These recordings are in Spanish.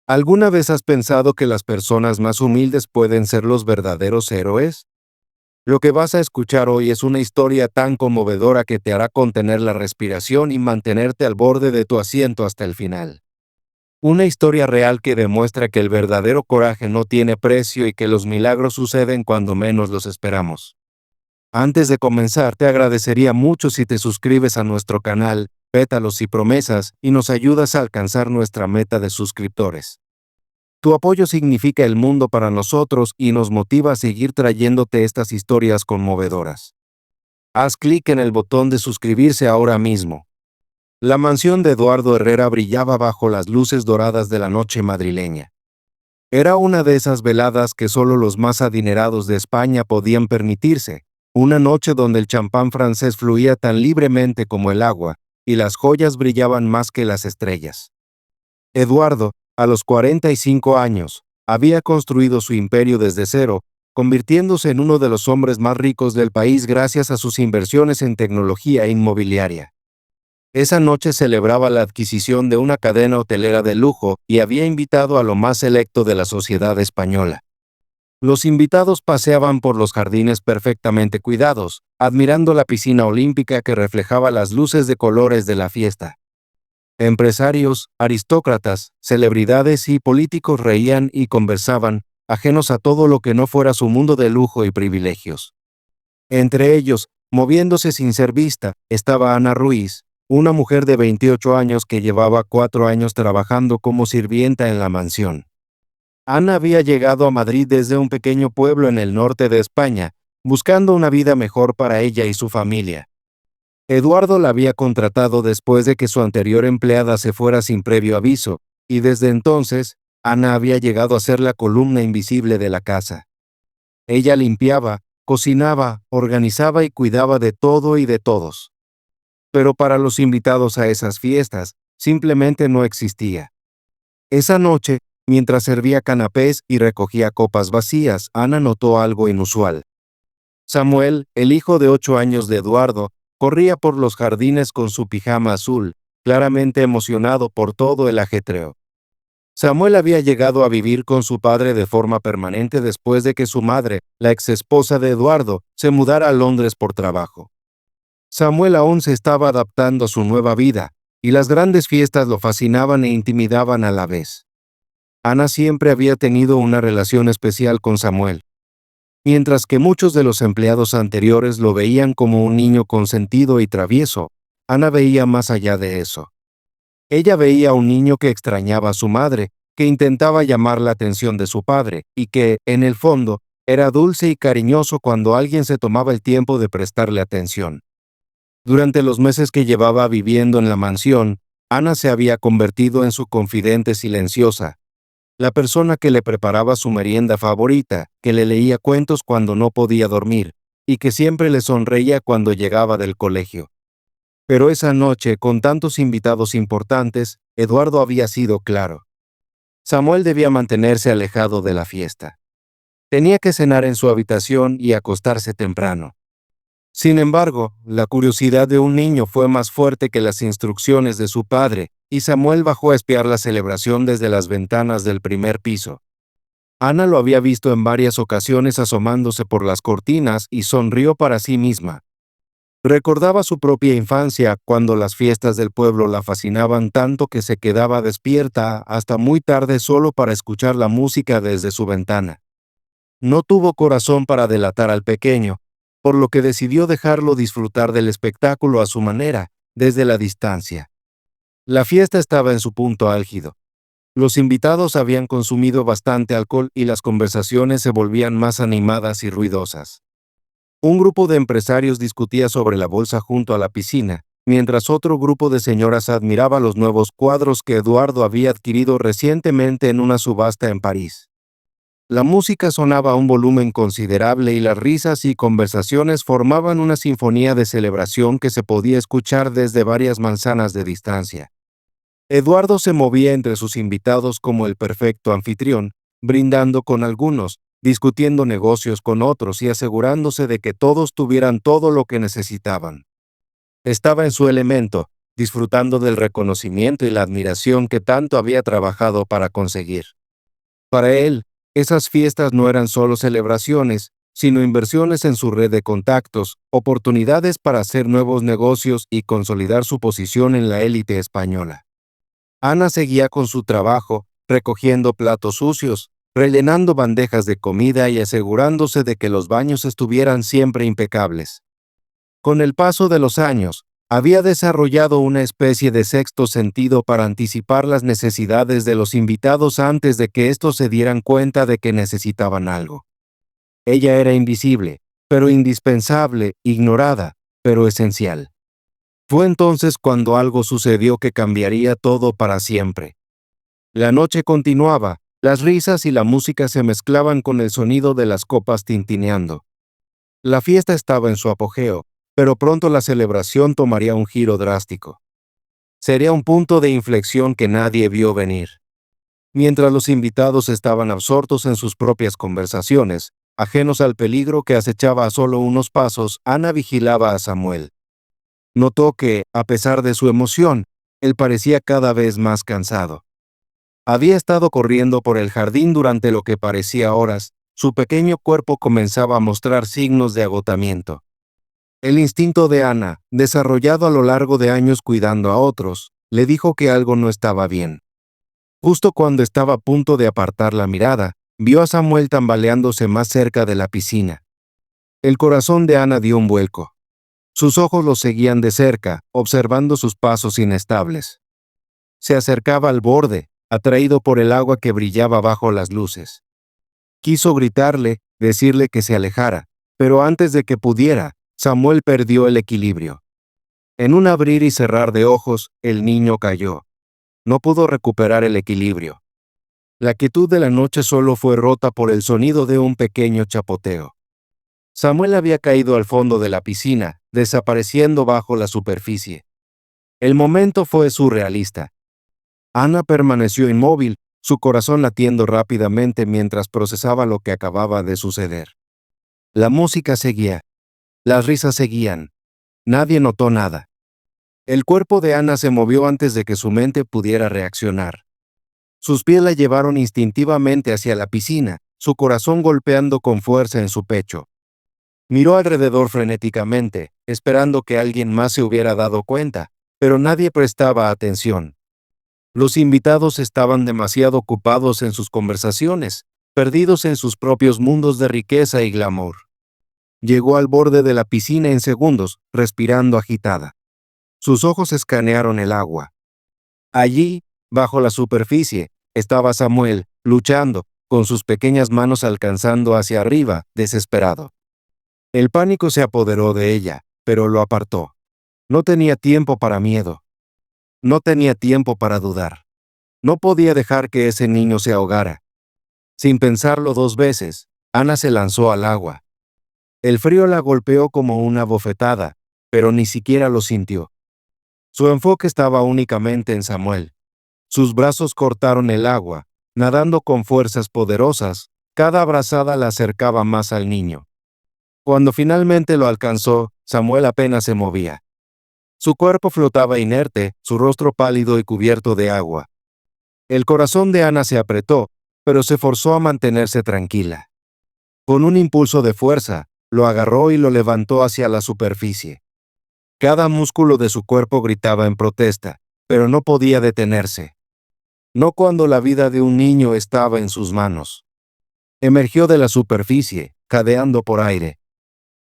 ¿Alguna vez has pensado que las personas más humildes pueden ser los verdaderos héroes? Lo que vas a escuchar hoy es una historia tan conmovedora que te hará contener la respiración y mantenerte al borde de tu asiento hasta el final. Una historia real que demuestra que el verdadero coraje no tiene precio y que los milagros suceden cuando menos los esperamos. Antes de comenzar, te agradecería mucho si te suscribes a nuestro canal, Pétalos y Promesas, y nos ayudas a alcanzar nuestra meta de suscriptores. Tu apoyo significa el mundo para nosotros y nos motiva a seguir trayéndote estas historias conmovedoras. Haz clic en el botón de suscribirse ahora mismo. La mansión de Eduardo Herrera brillaba bajo las luces doradas de la noche madrileña. Era una de esas veladas que solo los más adinerados de España podían permitirse, una noche donde el champán francés fluía tan libremente como el agua, y las joyas brillaban más que las estrellas. Eduardo, a los 45 años, había construido su imperio desde cero, convirtiéndose en uno de los hombres más ricos del país gracias a sus inversiones en tecnología inmobiliaria. Esa noche celebraba la adquisición de una cadena hotelera de lujo y había invitado a lo más selecto de la sociedad española. Los invitados paseaban por los jardines perfectamente cuidados, admirando la piscina olímpica que reflejaba las luces de colores de la fiesta. Empresarios, aristócratas, celebridades y políticos reían y conversaban, ajenos a todo lo que no fuera su mundo de lujo y privilegios. Entre ellos, moviéndose sin ser vista, estaba Ana Ruiz, una mujer de 28 años que llevaba 4 años trabajando como sirvienta en la mansión. Ana había llegado a Madrid desde un pequeño pueblo en el norte de España, buscando una vida mejor para ella y su familia. Eduardo la había contratado después de que su anterior empleada se fuera sin previo aviso, y desde entonces, Ana había llegado a ser la columna invisible de la casa. Ella limpiaba, cocinaba, organizaba y cuidaba de todo y de todos. Pero para los invitados a esas fiestas, simplemente no existía. Esa noche, mientras servía canapés y recogía copas vacías, Ana notó algo inusual. Samuel, el hijo de 8 años de Eduardo, corría por los jardines con su pijama azul, claramente emocionado por todo el ajetreo. Samuel había llegado a vivir con su padre de forma permanente después de que su madre, la exesposa de Eduardo, se mudara a Londres por trabajo. Samuel aún se estaba adaptando a su nueva vida, y las grandes fiestas lo fascinaban e intimidaban a la vez. Ana siempre había tenido una relación especial con Samuel. Mientras que muchos de los empleados anteriores lo veían como un niño consentido y travieso, Ana veía más allá de eso. Ella veía a un niño que extrañaba a su madre, que intentaba llamar la atención de su padre, y que, en el fondo, era dulce y cariñoso cuando alguien se tomaba el tiempo de prestarle atención. Durante los meses que llevaba viviendo en la mansión, Ana se había convertido en su confidente silenciosa, la persona que le preparaba su merienda favorita, que le leía cuentos cuando no podía dormir, y que siempre le sonreía cuando llegaba del colegio. Pero esa noche, con tantos invitados importantes, Eduardo había sido claro. Samuel debía mantenerse alejado de la fiesta. Tenía que cenar en su habitación y acostarse temprano. Sin embargo, la curiosidad de un niño fue más fuerte que las instrucciones de su padre, y Samuel bajó a espiar la celebración desde las ventanas del primer piso. Ana lo había visto en varias ocasiones asomándose por las cortinas y sonrió para sí misma. Recordaba su propia infancia, cuando las fiestas del pueblo la fascinaban tanto que se quedaba despierta hasta muy tarde solo para escuchar la música desde su ventana. No tuvo corazón para delatar al pequeño, por lo que decidió dejarlo disfrutar del espectáculo a su manera, desde la distancia. La fiesta estaba en su punto álgido. Los invitados habían consumido bastante alcohol y las conversaciones se volvían más animadas y ruidosas. Un grupo de empresarios discutía sobre la bolsa junto a la piscina, mientras otro grupo de señoras admiraba los nuevos cuadros que Eduardo había adquirido recientemente en una subasta en París. La música sonaba a un volumen considerable y las risas y conversaciones formaban una sinfonía de celebración que se podía escuchar desde varias manzanas de distancia. Eduardo se movía entre sus invitados como el perfecto anfitrión, brindando con algunos, discutiendo negocios con otros y asegurándose de que todos tuvieran todo lo que necesitaban. Estaba en su elemento, disfrutando del reconocimiento y la admiración que tanto había trabajado para conseguir. Para él, esas fiestas no eran solo celebraciones, sino inversiones en su red de contactos, oportunidades para hacer nuevos negocios y consolidar su posición en la élite española. Ana seguía con su trabajo, recogiendo platos sucios, rellenando bandejas de comida y asegurándose de que los baños estuvieran siempre impecables. Con el paso de los años, había desarrollado una especie de sexto sentido para anticipar las necesidades de los invitados antes de que estos se dieran cuenta de que necesitaban algo. Ella era invisible, pero indispensable, ignorada, pero esencial. Fue entonces cuando algo sucedió que cambiaría todo para siempre. La noche continuaba, las risas y la música se mezclaban con el sonido de las copas tintineando. La fiesta estaba en su apogeo, pero pronto la celebración tomaría un giro drástico. Sería un punto de inflexión que nadie vio venir. Mientras los invitados estaban absortos en sus propias conversaciones, ajenos al peligro que acechaba a solo unos pasos, Ana vigilaba a Samuel. Notó que, a pesar de su emoción, él parecía cada vez más cansado. Había estado corriendo por el jardín durante lo que parecía horas, su pequeño cuerpo comenzaba a mostrar signos de agotamiento. El instinto de Ana, desarrollado a lo largo de años cuidando a otros, le dijo que algo no estaba bien. Justo cuando estaba a punto de apartar la mirada, vio a Samuel tambaleándose más cerca de la piscina. El corazón de Ana dio un vuelco. Sus ojos lo seguían de cerca, observando sus pasos inestables. Se acercaba al borde, atraído por el agua que brillaba bajo las luces. Quiso gritarle, decirle que se alejara, pero antes de que pudiera, Samuel perdió el equilibrio. En un abrir y cerrar de ojos, el niño cayó. No pudo recuperar el equilibrio. La quietud de la noche solo fue rota por el sonido de un pequeño chapoteo. Samuel había caído al fondo de la piscina, desapareciendo bajo la superficie. El momento fue surrealista. Ana permaneció inmóvil, su corazón latiendo rápidamente mientras procesaba lo que acababa de suceder. La música seguía. Las risas seguían. Nadie notó nada. El cuerpo de Ana se movió antes de que su mente pudiera reaccionar. Sus pies la llevaron instintivamente hacia la piscina, su corazón golpeando con fuerza en su pecho. Miró alrededor frenéticamente, esperando que alguien más se hubiera dado cuenta, pero nadie prestaba atención. Los invitados estaban demasiado ocupados en sus conversaciones, perdidos en sus propios mundos de riqueza y glamour. Llegó al borde de la piscina en segundos, respirando agitada. Sus ojos escanearon el agua. Allí, bajo la superficie, estaba Samuel, luchando, con sus pequeñas manos alcanzando hacia arriba, desesperado. El pánico se apoderó de ella, pero lo apartó. No tenía tiempo para miedo. No tenía tiempo para dudar. No podía dejar que ese niño se ahogara. Sin pensarlo dos veces, Ana se lanzó al agua. El frío la golpeó como una bofetada, pero ni siquiera lo sintió. Su enfoque estaba únicamente en Samuel. Sus brazos cortaron el agua, nadando con fuerzas poderosas, cada abrazada la acercaba más al niño. Cuando finalmente lo alcanzó, Samuel apenas se movía. Su cuerpo flotaba inerte, su rostro pálido y cubierto de agua. El corazón de Ana se apretó, pero se forzó a mantenerse tranquila. Con un impulso de fuerza, lo agarró y lo levantó hacia la superficie. Cada músculo de su cuerpo gritaba en protesta, pero no podía detenerse. No cuando la vida de un niño estaba en sus manos. Emergió de la superficie, jadeando por aire.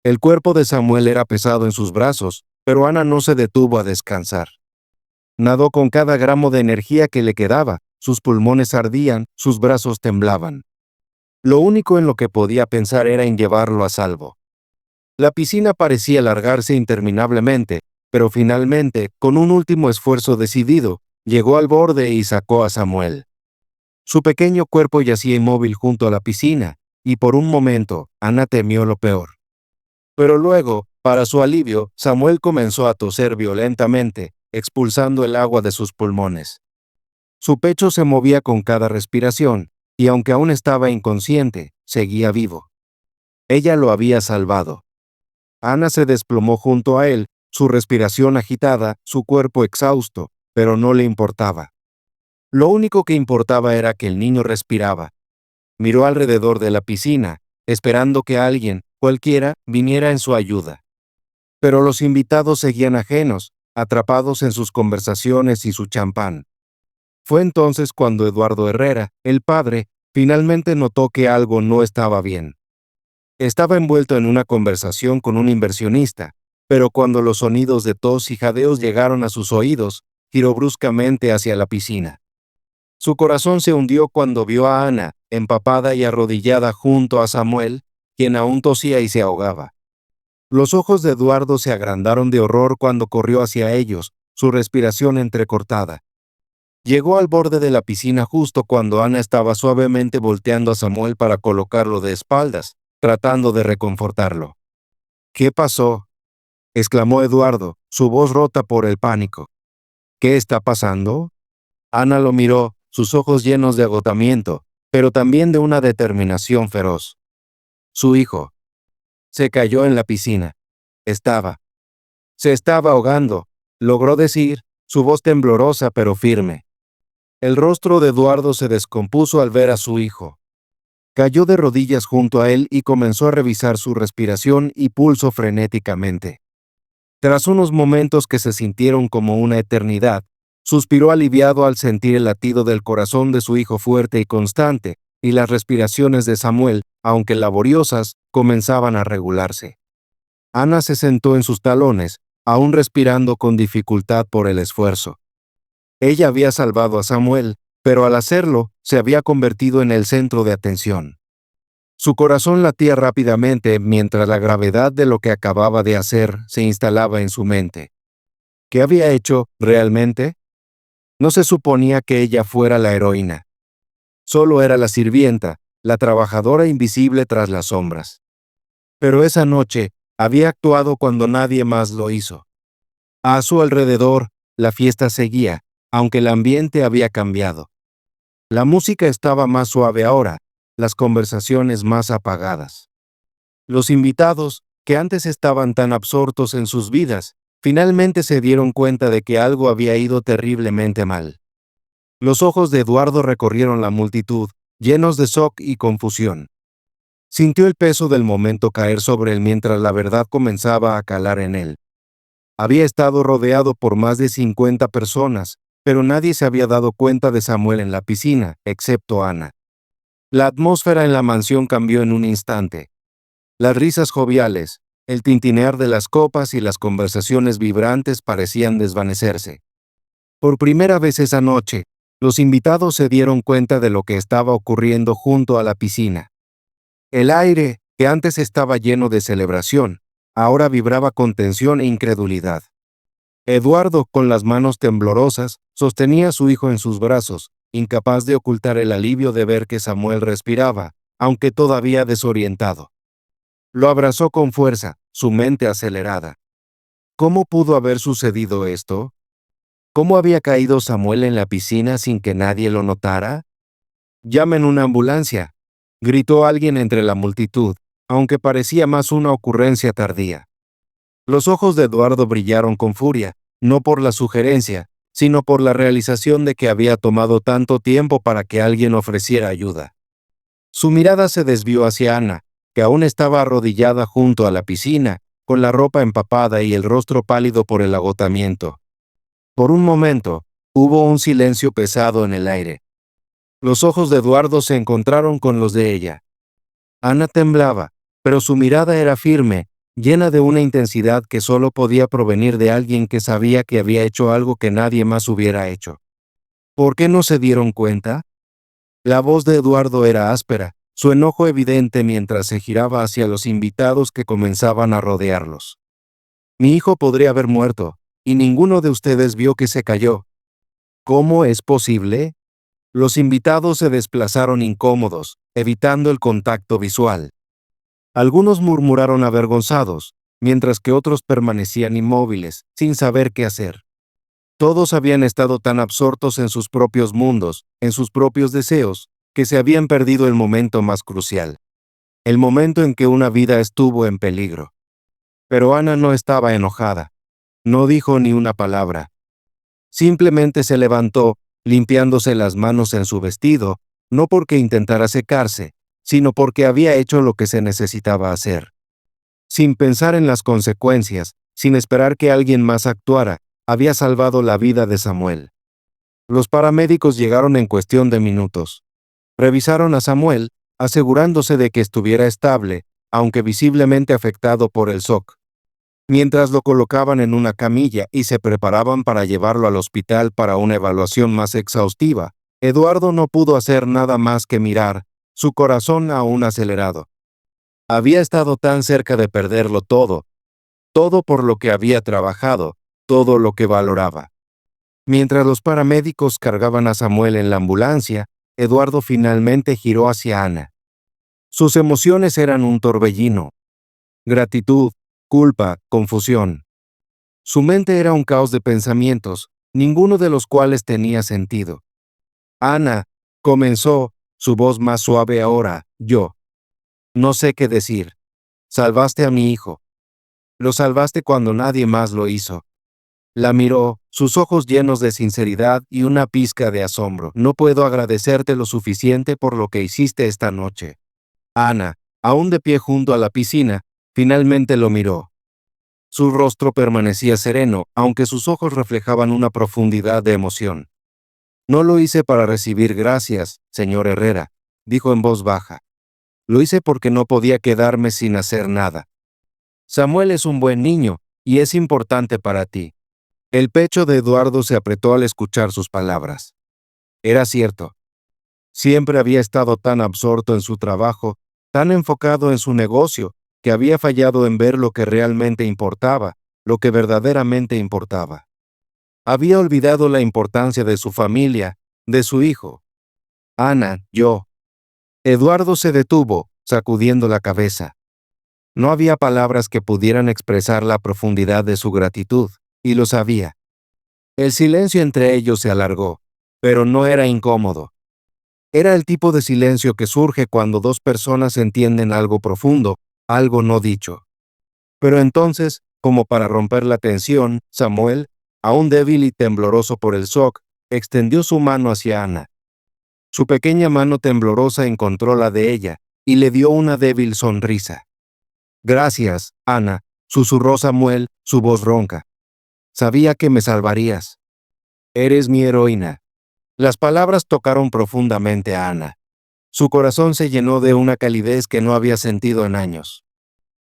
El cuerpo de Samuel era pesado en sus brazos, pero Ana no se detuvo a descansar. Nadó con cada gramo de energía que le quedaba, sus pulmones ardían, sus brazos temblaban. Lo único en lo que podía pensar era en llevarlo a salvo. La piscina parecía alargarse interminablemente, pero finalmente, con un último esfuerzo decidido, llegó al borde y sacó a Samuel. Su pequeño cuerpo yacía inmóvil junto a la piscina, y por un momento, Ana temió lo peor. Pero luego, para su alivio, Samuel comenzó a toser violentamente, expulsando el agua de sus pulmones. Su pecho se movía con cada respiración, y aunque aún estaba inconsciente, seguía vivo. Ella lo había salvado. Ana se desplomó junto a él, su respiración agitada, su cuerpo exhausto, pero no le importaba. Lo único que importaba era que el niño respiraba. Miró alrededor de la piscina, esperando que alguien, cualquiera, viniera en su ayuda. Pero los invitados seguían ajenos, atrapados en sus conversaciones y su champán. Fue entonces cuando Eduardo Herrera, el padre, finalmente notó que algo no estaba bien. Estaba envuelto en una conversación con un inversionista, pero cuando los sonidos de tos y jadeos llegaron a sus oídos, giró bruscamente hacia la piscina. Su corazón se hundió cuando vio a Ana, empapada y arrodillada junto a Samuel, quien aún tosía y se ahogaba. Los ojos de Eduardo se agrandaron de horror cuando corrió hacia ellos, su respiración entrecortada. Llegó al borde de la piscina justo cuando Ana estaba suavemente volteando a Samuel para colocarlo de espaldas, tratando de reconfortarlo. ¿Qué pasó?, exclamó Eduardo, su voz rota por el pánico. ¿Qué está pasando? Ana lo miró, sus ojos llenos de agotamiento, pero también de una determinación feroz. Su hijo se cayó en la piscina. Se estaba ahogando, logró decir, su voz temblorosa pero firme. El rostro de Eduardo se descompuso al ver a su hijo. Cayó de rodillas junto a él y comenzó a revisar su respiración y pulso frenéticamente. Tras unos momentos que se sintieron como una eternidad, suspiró aliviado al sentir el latido del corazón de su hijo fuerte y constante, y las respiraciones de Samuel, aunque laboriosas, comenzaban a regularse. Ana se sentó en sus talones, aún respirando con dificultad por el esfuerzo. Ella había salvado a Samuel, pero al hacerlo, se había convertido en el centro de atención. Su corazón latía rápidamente mientras la gravedad de lo que acababa de hacer se instalaba en su mente. ¿Qué había hecho, realmente? No se suponía que ella fuera la heroína. Solo era la sirvienta, la trabajadora invisible tras las sombras. Pero esa noche, había actuado cuando nadie más lo hizo. A su alrededor, la fiesta seguía, aunque el ambiente había cambiado. La música estaba más suave ahora, las conversaciones más apagadas. Los invitados, que antes estaban tan absortos en sus vidas, finalmente se dieron cuenta de que algo había ido terriblemente mal. Los ojos de Eduardo recorrieron la multitud, llenos de shock y confusión. Sintió el peso del momento caer sobre él mientras la verdad comenzaba a calar en él. Había estado rodeado por más de 50 personas, pero nadie se había dado cuenta de Samuel en la piscina, excepto Ana. La atmósfera en la mansión cambió en un instante. Las risas joviales, el tintinear de las copas y las conversaciones vibrantes parecían desvanecerse. Por primera vez esa noche, los invitados se dieron cuenta de lo que estaba ocurriendo junto a la piscina. El aire, que antes estaba lleno de celebración, ahora vibraba con tensión e incredulidad. Eduardo, con las manos temblorosas, sostenía a su hijo en sus brazos, incapaz de ocultar el alivio de ver que Samuel respiraba, aunque todavía desorientado. Lo abrazó con fuerza, su mente acelerada. ¿Cómo pudo haber sucedido esto? ¿Cómo había caído Samuel en la piscina sin que nadie lo notara? «Llamen una ambulancia», gritó alguien entre la multitud, aunque parecía más una ocurrencia tardía. Los ojos de Eduardo brillaron con furia, no por la sugerencia, sino por la realización de que había tomado tanto tiempo para que alguien ofreciera ayuda. Su mirada se desvió hacia Ana, que aún estaba arrodillada junto a la piscina, con la ropa empapada y el rostro pálido por el agotamiento. Por un momento, hubo un silencio pesado en el aire. Los ojos de Eduardo se encontraron con los de ella. Ana temblaba, pero su mirada era firme, llena de una intensidad que solo podía provenir de alguien que sabía que había hecho algo que nadie más hubiera hecho. ¿Por qué no se dieron cuenta? La voz de Eduardo era áspera, su enojo evidente mientras se giraba hacia los invitados que comenzaban a rodearlos. Mi hijo podría haber muerto, y ninguno de ustedes vio que se cayó. ¿Cómo es posible? Los invitados se desplazaron incómodos, evitando el contacto visual. Algunos murmuraron avergonzados, mientras que otros permanecían inmóviles, sin saber qué hacer. Todos habían estado tan absortos en sus propios mundos, en sus propios deseos, que se habían perdido el momento más crucial. El momento en que una vida estuvo en peligro. Pero Ana no estaba enojada. No dijo ni una palabra. Simplemente se levantó, limpiándose las manos en su vestido, no porque intentara secarse, sino porque había hecho lo que se necesitaba hacer. Sin pensar en las consecuencias, sin esperar que alguien más actuara, había salvado la vida de Samuel. Los paramédicos llegaron en cuestión de minutos. Revisaron a Samuel, asegurándose de que estuviera estable, aunque visiblemente afectado por el shock. Mientras lo colocaban en una camilla y se preparaban para llevarlo al hospital para una evaluación más exhaustiva, Eduardo no pudo hacer nada más que mirar, su corazón aún acelerado. Había estado tan cerca de perderlo todo por lo que había trabajado, todo lo que valoraba. Mientras los paramédicos cargaban a Samuel en la ambulancia, Eduardo finalmente giró hacia Ana. Sus emociones eran un torbellino. Gratitud, culpa, confusión. Su mente era un caos de pensamientos, ninguno de los cuales tenía sentido. Ana, comenzó, su voz más suave ahora, yo. No sé qué decir. Salvaste a mi hijo. Lo salvaste cuando nadie más lo hizo. La miró, sus ojos llenos de sinceridad y una pizca de asombro. No puedo agradecerte lo suficiente por lo que hiciste esta noche. Ana, aún de pie junto a la piscina, finalmente lo miró. Su rostro permanecía sereno, aunque sus ojos reflejaban una profundidad de emoción. No lo hice para recibir gracias, señor Herrera, dijo en voz baja. Lo hice porque no podía quedarme sin hacer nada. Samuel es un buen niño, y es importante para ti. El pecho de Eduardo se apretó al escuchar sus palabras. Era cierto. Siempre había estado tan absorto en su trabajo, tan enfocado en su negocio, que había fallado en ver lo que realmente importaba, lo que verdaderamente importaba. Había olvidado la importancia de su familia, de su hijo. Ana, yo. Eduardo se detuvo, sacudiendo la cabeza. No había palabras que pudieran expresar la profundidad de su gratitud, y lo sabía. El silencio entre ellos se alargó, pero no era incómodo. Era el tipo de silencio que surge cuando dos personas entienden algo profundo, algo no dicho. Pero entonces, como para romper la tensión, Samuel, aún débil y tembloroso por el shock, extendió su mano hacia Ana. Su pequeña mano temblorosa encontró la de ella, y le dio una débil sonrisa. Gracias, Ana, susurró Samuel, su voz ronca. Sabía que me salvarías. Eres mi heroína. Las palabras tocaron profundamente a Ana. Su corazón se llenó de una calidez que no había sentido en años.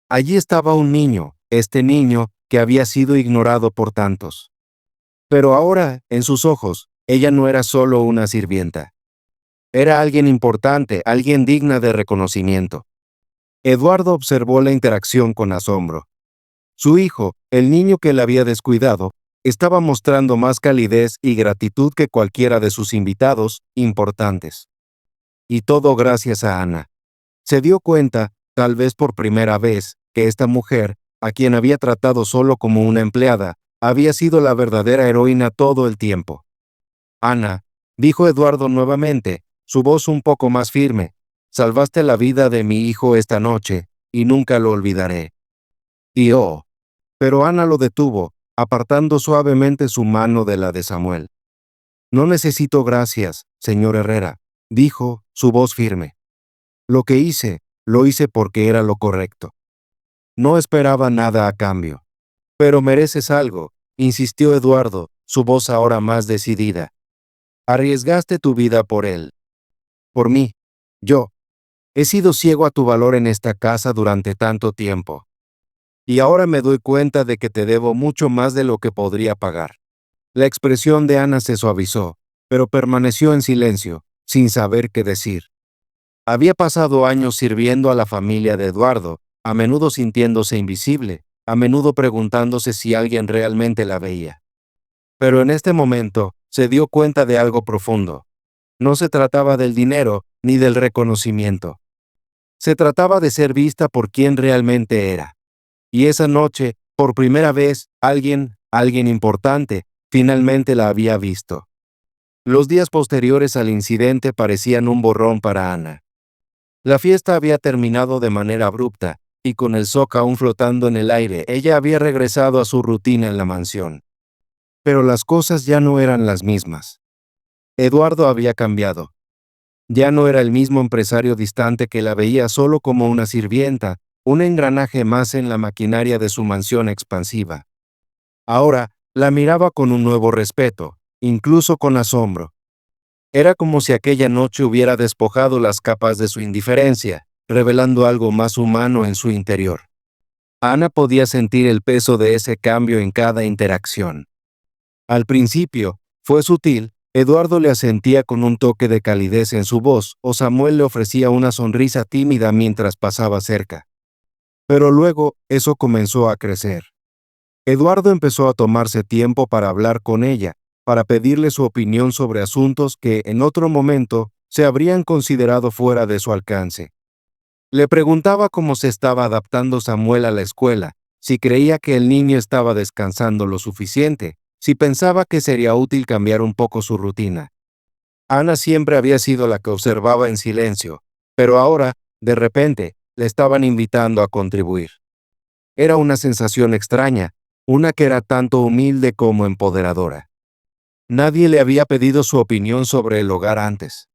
Allí estaba un niño, este niño, que había sido ignorado por tantos. Pero ahora, en sus ojos, ella no era solo una sirvienta. Era alguien importante, alguien digna de reconocimiento. Eduardo observó la interacción con asombro. Su hijo, el niño que le había descuidado, estaba mostrando más calidez y gratitud que cualquiera de sus invitados importantes. Y todo gracias a Ana. Se dio cuenta, tal vez por primera vez, que esta mujer, a quien había tratado solo como una empleada, había sido la verdadera heroína todo el tiempo. Ana, dijo Eduardo nuevamente, su voz un poco más firme, salvaste la vida de mi hijo esta noche, y nunca lo olvidaré. Y oh. Pero Ana lo detuvo, apartando suavemente su mano de la de Samuel. No necesito gracias, señor Herrera, dijo, su voz firme. Lo que hice, lo hice porque era lo correcto. No esperaba nada a cambio. Pero mereces algo, insistió Eduardo, su voz ahora más decidida. Arriesgaste tu vida por él. Por mí. Yo. He sido ciego a tu valor en esta casa durante tanto tiempo. Y ahora me doy cuenta de que te debo mucho más de lo que podría pagar. La expresión de Ana se suavizó, pero permaneció en silencio, sin saber qué decir. Había pasado años sirviendo a la familia de Eduardo, a menudo sintiéndose invisible, a menudo preguntándose si alguien realmente la veía. Pero en este momento, se dio cuenta de algo profundo. No se trataba del dinero, ni del reconocimiento. Se trataba de ser vista por quien realmente era. Y esa noche, por primera vez, alguien importante, finalmente la había visto. Los días posteriores al incidente parecían un borrón para Ana. La fiesta había terminado de manera abrupta, y con el Zoc aún flotando en el aire, ella había regresado a su rutina en la mansión. Pero las cosas ya no eran las mismas. Eduardo había cambiado. Ya no era el mismo empresario distante que la veía solo como una sirvienta, un engranaje más en la maquinaria de su mansión expansiva. Ahora, la miraba con un nuevo respeto, incluso con asombro. Era como si aquella noche hubiera despojado las capas de su indiferencia, revelando algo más humano en su interior. Ana podía sentir el peso de ese cambio en cada interacción. Al principio, fue sutil, Eduardo le asentía con un toque de calidez en su voz, o Samuel le ofrecía una sonrisa tímida mientras pasaba cerca. Pero luego, eso comenzó a crecer. Eduardo empezó a tomarse tiempo para hablar con ella, para pedirle su opinión sobre asuntos que, en otro momento, se habrían considerado fuera de su alcance. Le preguntaba cómo se estaba adaptando Samuel a la escuela, si creía que el niño estaba descansando lo suficiente, si pensaba que sería útil cambiar un poco su rutina. Ana siempre había sido la que observaba en silencio, pero ahora, de repente, le estaban invitando a contribuir. Era una sensación extraña, una que era tanto humilde como empoderadora. Nadie le había pedido su opinión sobre el hogar antes.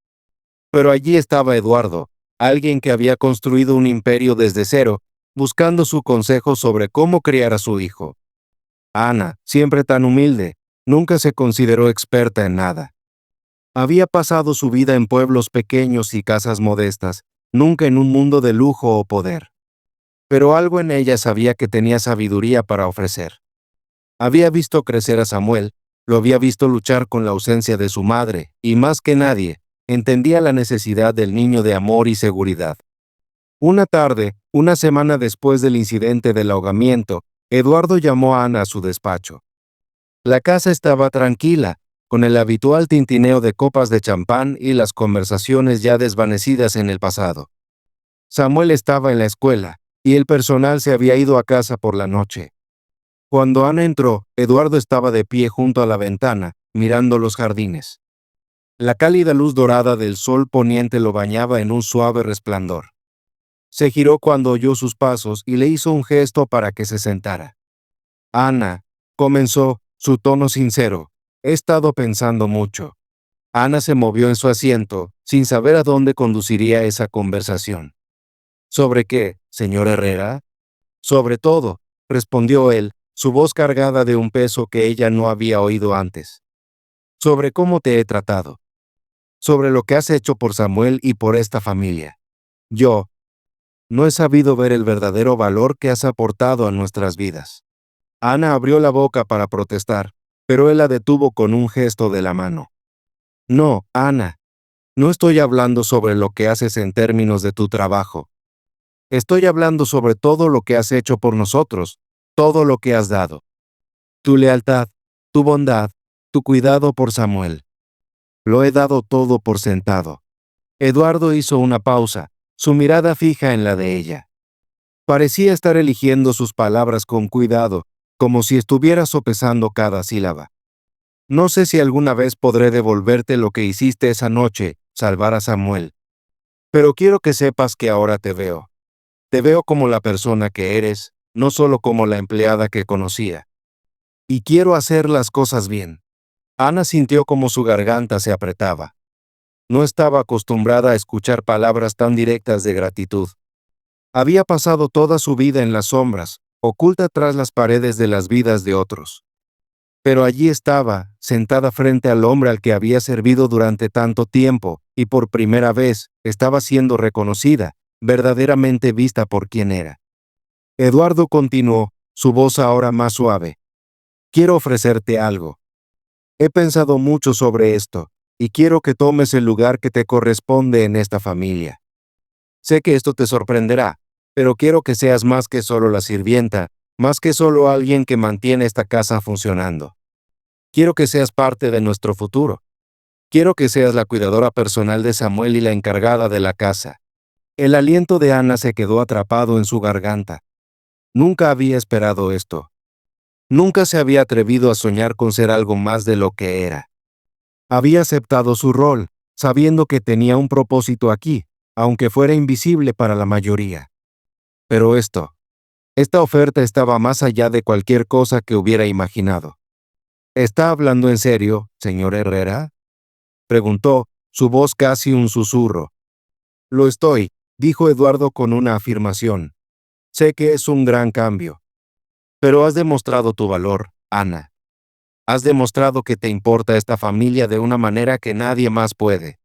Pero allí estaba Eduardo, alguien que había construido un imperio desde cero, buscando su consejo sobre cómo criar a su hijo. Ana, siempre tan humilde, nunca se consideró experta en nada. Había pasado su vida en pueblos pequeños y casas modestas, nunca en un mundo de lujo o poder. Pero algo en ella sabía que tenía sabiduría para ofrecer. Había visto crecer a Samuel, lo había visto luchar con la ausencia de su madre, y más que nadie, entendía la necesidad del niño de amor y seguridad. Una tarde, una semana después del incidente del ahogamiento, Eduardo llamó a Ana a su despacho. La casa estaba tranquila, con el habitual tintineo de copas de champán y las conversaciones ya desvanecidas en el pasado. Samuel estaba en la escuela, y el personal se había ido a casa por la noche. Cuando Ana entró, Eduardo estaba de pie junto a la ventana, mirando los jardines. La cálida luz dorada del sol poniente lo bañaba en un suave resplandor. Se giró cuando oyó sus pasos y le hizo un gesto para que se sentara. Ana, comenzó, su tono sincero, he estado pensando mucho. Ana se movió en su asiento, sin saber a dónde conduciría esa conversación. ¿Sobre qué, señor Herrera? Sobre todo, respondió él, su voz cargada de un peso que ella no había oído antes. Sobre cómo te he tratado. Sobre lo que has hecho por Samuel y por esta familia. Yo no he sabido ver el verdadero valor que has aportado a nuestras vidas. Ana abrió la boca para protestar, pero él la detuvo con un gesto de la mano. No, Ana, no estoy hablando sobre lo que haces en términos de tu trabajo. Estoy hablando sobre todo lo que has hecho por nosotros, todo lo que has dado. Tu lealtad, tu bondad, tu cuidado por Samuel. Lo he dado todo por sentado. Eduardo hizo una pausa, su mirada fija en la de ella. Parecía estar eligiendo sus palabras con cuidado, como si estuviera sopesando cada sílaba. No sé si alguna vez podré devolverte lo que hiciste esa noche, salvar a Samuel. Pero quiero que sepas que ahora te veo. Te veo como la persona que eres, no solo como la empleada que conocía. Y quiero hacer las cosas bien. Ana sintió como su garganta se apretaba. No estaba acostumbrada a escuchar palabras tan directas de gratitud. Había pasado toda su vida en las sombras, oculta tras las paredes de las vidas de otros. Pero allí estaba, sentada frente al hombre al que había servido durante tanto tiempo, y por primera vez, estaba siendo reconocida, verdaderamente vista por quien era. Eduardo continuó, su voz ahora más suave. Quiero ofrecerte algo. He pensado mucho sobre esto, y quiero que tomes el lugar que te corresponde en esta familia. Sé que esto te sorprenderá, pero quiero que seas más que solo la sirvienta, más que solo alguien que mantiene esta casa funcionando. Quiero que seas parte de nuestro futuro. Quiero que seas la cuidadora personal de Samuel y la encargada de la casa. El aliento de Ana se quedó atrapado en su garganta. Nunca había esperado esto. Nunca se había atrevido a soñar con ser algo más de lo que era. Había aceptado su rol, sabiendo que tenía un propósito aquí, aunque fuera invisible para la mayoría. Pero esta oferta estaba más allá de cualquier cosa que hubiera imaginado. ¿Está hablando en serio, señor Herrera?, preguntó, su voz casi un susurro. Lo estoy, dijo Eduardo con una afirmación. Sé que es un gran cambio. Pero has demostrado tu valor, Ana. Has demostrado que te importa esta familia de una manera que nadie más puede.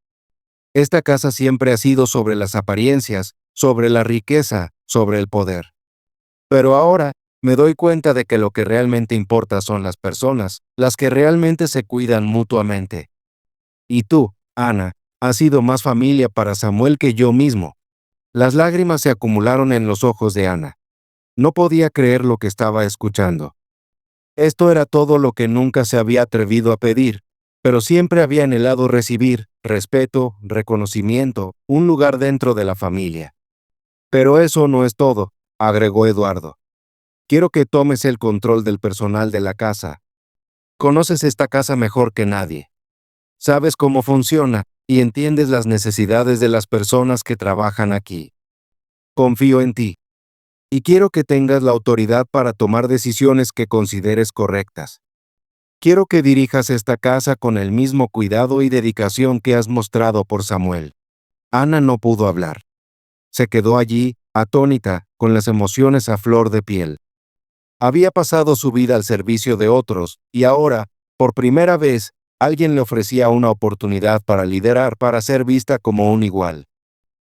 Esta casa siempre ha sido sobre las apariencias, sobre la riqueza, sobre el poder. Pero ahora, me doy cuenta de que lo que realmente importa son las personas, las que realmente se cuidan mutuamente. Y tú, Ana, has sido más familia para Samuel que yo mismo. Las lágrimas se acumularon en los ojos de Ana. No podía creer lo que estaba escuchando. Esto era todo lo que nunca se había atrevido a pedir, pero siempre había anhelado recibir: respeto, reconocimiento, un lugar dentro de la familia. Pero eso no es todo, agregó Eduardo. Quiero que tomes el control del personal de la casa. Conoces esta casa mejor que nadie. Sabes cómo funciona y entiendes las necesidades de las personas que trabajan aquí. Confío en ti. Y quiero que tengas la autoridad para tomar decisiones que consideres correctas. Quiero que dirijas esta casa con el mismo cuidado y dedicación que has mostrado por Samuel. Ana no pudo hablar. Se quedó allí, atónita, con las emociones a flor de piel. Había pasado su vida al servicio de otros, y ahora, por primera vez, alguien le ofrecía una oportunidad para liderar, para ser vista como un igual.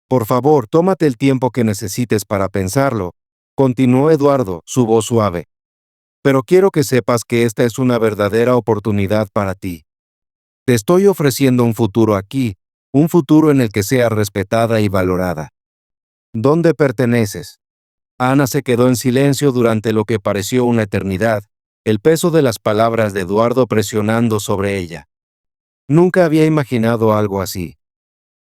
Por favor, tómate el tiempo que necesites para pensarlo, continuó Eduardo, su voz suave. Pero quiero que sepas que esta es una verdadera oportunidad para ti. Te estoy ofreciendo un futuro aquí, un futuro en el que seas respetada y valorada. ¿Dónde perteneces? Ana se quedó en silencio durante lo que pareció una eternidad, el peso de las palabras de Eduardo presionando sobre ella. Nunca había imaginado algo así.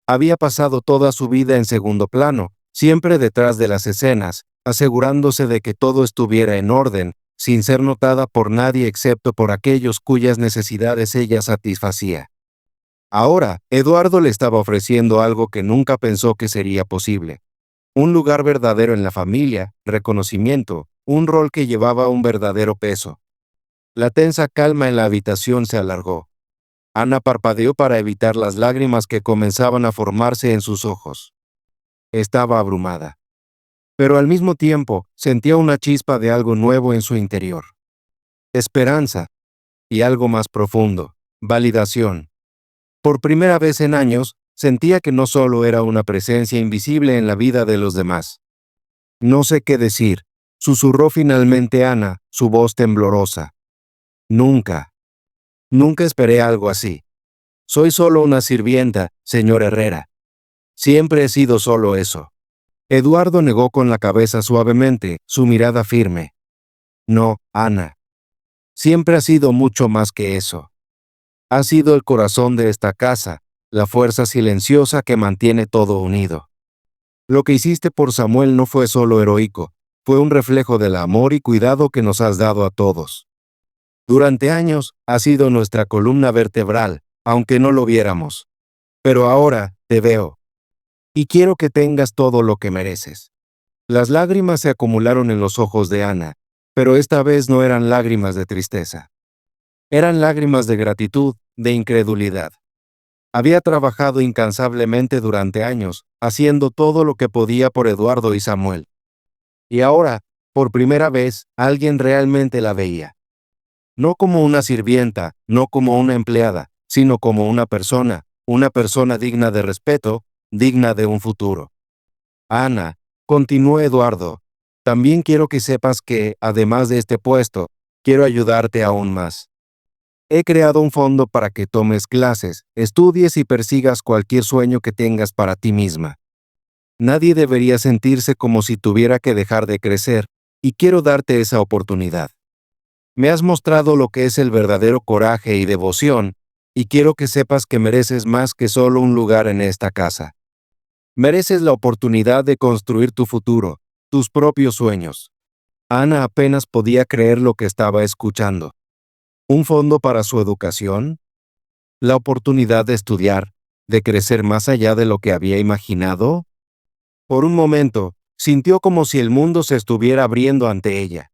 Había pasado toda su vida en segundo plano, siempre detrás de las escenas, asegurándose de que todo estuviera en orden, sin ser notada por nadie excepto por aquellos cuyas necesidades ella satisfacía. Ahora, Eduardo le estaba ofreciendo algo que nunca pensó que sería posible. Un lugar verdadero en la familia, reconocimiento, un rol que llevaba un verdadero peso. La tensa calma en la habitación se alargó. Ana parpadeó para evitar las lágrimas que comenzaban a formarse en sus ojos. Estaba abrumada. Pero al mismo tiempo, sentía una chispa de algo nuevo en su interior. Esperanza. Y algo más profundo, validación. Por primera vez en años, sentía que no solo era una presencia invisible en la vida de los demás. No sé qué decir, susurró finalmente Ana, su voz temblorosa. Nunca esperé algo así. Soy solo una sirvienta, señor Herrera. Siempre he sido solo eso. Eduardo negó con la cabeza suavemente, su mirada firme. No, Ana. Siempre has sido mucho más que eso. Has sido el corazón de esta casa, la fuerza silenciosa que mantiene todo unido. Lo que hiciste por Samuel no fue solo heroico, fue un reflejo del amor y cuidado que nos has dado a todos. Durante años, has sido nuestra columna vertebral, aunque no lo viéramos. Pero ahora, te veo. Y quiero que tengas todo lo que mereces. Las lágrimas se acumularon en los ojos de Ana, pero esta vez no eran lágrimas de tristeza. Eran lágrimas de gratitud, de incredulidad. Había trabajado incansablemente durante años, haciendo todo lo que podía por Eduardo y Samuel. Y ahora, por primera vez, alguien realmente la veía. No como una sirvienta, no como una empleada, sino como una persona digna de respeto, digna de un futuro. Ana, continuó Eduardo, también quiero que sepas que, además de este puesto, quiero ayudarte aún más. He creado un fondo para que tomes clases, estudies y persigas cualquier sueño que tengas para ti misma. Nadie debería sentirse como si tuviera que dejar de crecer, y quiero darte esa oportunidad. Me has mostrado lo que es el verdadero coraje y devoción, y quiero que sepas que mereces más que solo un lugar en esta casa. Mereces la oportunidad de construir tu futuro, tus propios sueños. Ana apenas podía creer lo que estaba escuchando. ¿Un fondo para su educación? ¿La oportunidad de estudiar, de crecer más allá de lo que había imaginado? Por un momento, Sintió como si el mundo se estuviera abriendo ante ella.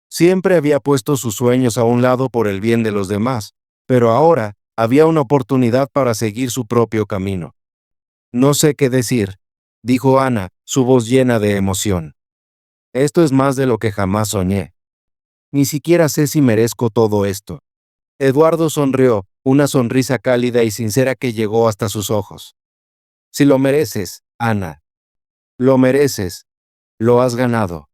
Siempre había puesto sus sueños a un lado por el bien de los demás, pero ahora había una oportunidad para seguir su propio camino. No sé qué decir, dijo Ana, su voz llena de emoción. Esto es más de lo que jamás soñé. Ni siquiera sé si merezco todo esto. Eduardo sonrió, una sonrisa cálida y sincera que llegó hasta sus ojos. Si lo mereces, Ana. Lo mereces. Lo has ganado.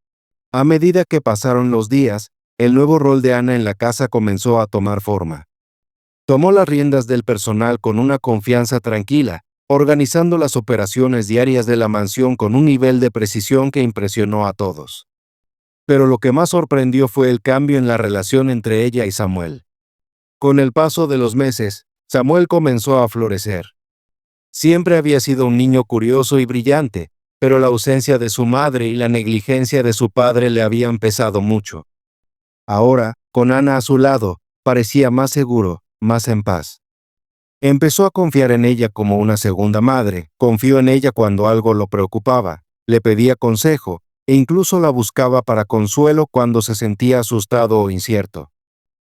A medida que pasaron los días, el nuevo rol de Ana en la casa comenzó a tomar forma. Tomó las riendas del personal con una confianza tranquila, organizando las operaciones diarias de la mansión con un nivel de precisión que impresionó a todos. Pero lo que más sorprendió fue el cambio en la relación entre ella y Samuel. Con el paso de los meses, Samuel comenzó a florecer. Siempre había sido un niño curioso y brillante, pero la ausencia de su madre y la negligencia de su padre le habían pesado mucho. Ahora, con Ana a su lado, parecía más seguro, más en paz. Empezó a confiar en ella como una segunda madre, confió en ella cuando algo lo preocupaba, le pedía consejo, e incluso la buscaba para consuelo cuando se sentía asustado o incierto.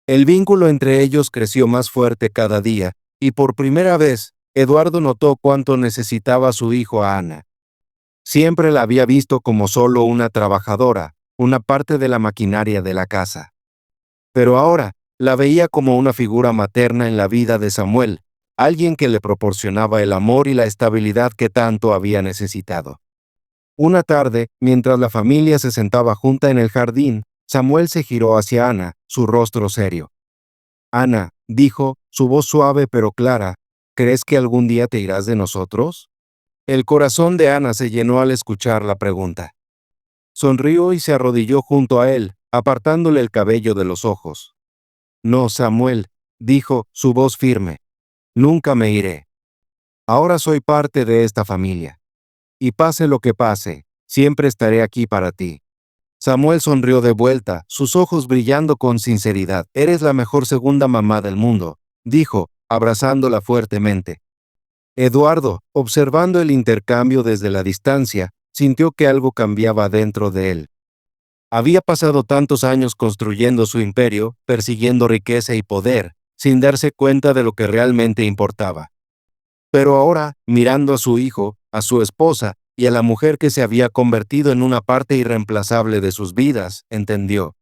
El vínculo entre ellos creció más fuerte cada día, y por primera vez, Eduardo notó cuánto necesitaba a su hijo a Ana. Siempre la había visto como solo una trabajadora, una parte de la maquinaria de la casa. Pero ahora, la veía como una figura materna en la vida de Samuel, alguien que le proporcionaba el amor y la estabilidad que tanto había necesitado. Una tarde, mientras la familia se sentaba junta en el jardín, Samuel se giró hacia Ana, su rostro serio. Ana, dijo, su voz suave pero clara, ¿crees que algún día te irás de nosotros? El corazón de Ana se llenó al escuchar la pregunta. Sonrió y se arrodilló junto a él, apartándole el cabello de los ojos. No, Samuel, dijo, su voz firme. Nunca me iré. Ahora soy parte de esta familia. Y pase lo que pase, siempre estaré aquí para ti. Samuel sonrió de vuelta, sus ojos brillando con sinceridad. Eres la mejor segunda mamá del mundo, dijo, abrazándola fuertemente. Eduardo, observando el intercambio desde la distancia, sintió que algo cambiaba dentro de él. Había pasado tantos años construyendo su imperio, persiguiendo riqueza y poder, sin darse cuenta de lo que realmente importaba. Pero ahora, mirando a su hijo, a su esposa y a la mujer que se había convertido en una parte irreemplazable de sus vidas, entendió.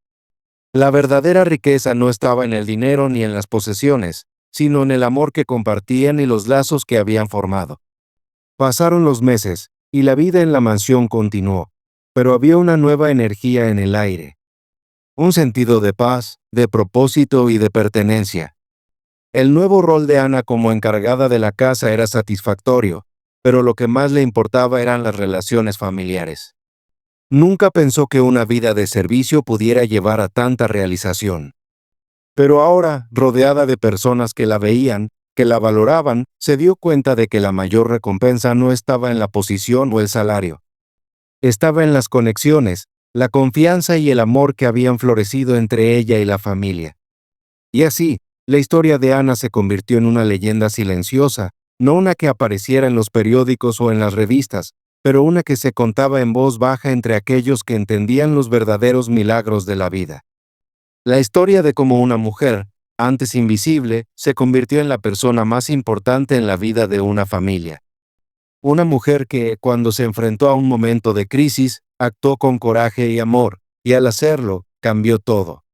La verdadera riqueza no estaba en el dinero ni en las posesiones, sino en el amor que compartían y los lazos que habían formado. Pasaron los meses, y la vida en la mansión continuó, pero había una nueva energía en el aire. Un sentido de paz, de propósito y de pertenencia. El nuevo rol de Ana como encargada de la casa era satisfactorio, pero lo que más le importaba eran las relaciones familiares. Nunca pensó que una vida de servicio pudiera llevar a tanta realización. Pero ahora, rodeada de personas que la veían, que la valoraban, se dio cuenta de que la mayor recompensa no estaba en la posición o el salario. Estaba en las conexiones, la confianza y el amor que habían florecido entre ella y la familia. Y así, la historia de Ana se convirtió en una leyenda silenciosa, no una que apareciera en los periódicos o en las revistas, pero una que se contaba en voz baja entre aquellos que entendían los verdaderos milagros de la vida. La historia de cómo una mujer, antes invisible, se convirtió en la persona más importante en la vida de una familia. Una mujer que, cuando se enfrentó a un momento de crisis, actuó con coraje y amor, y al hacerlo, cambió todo.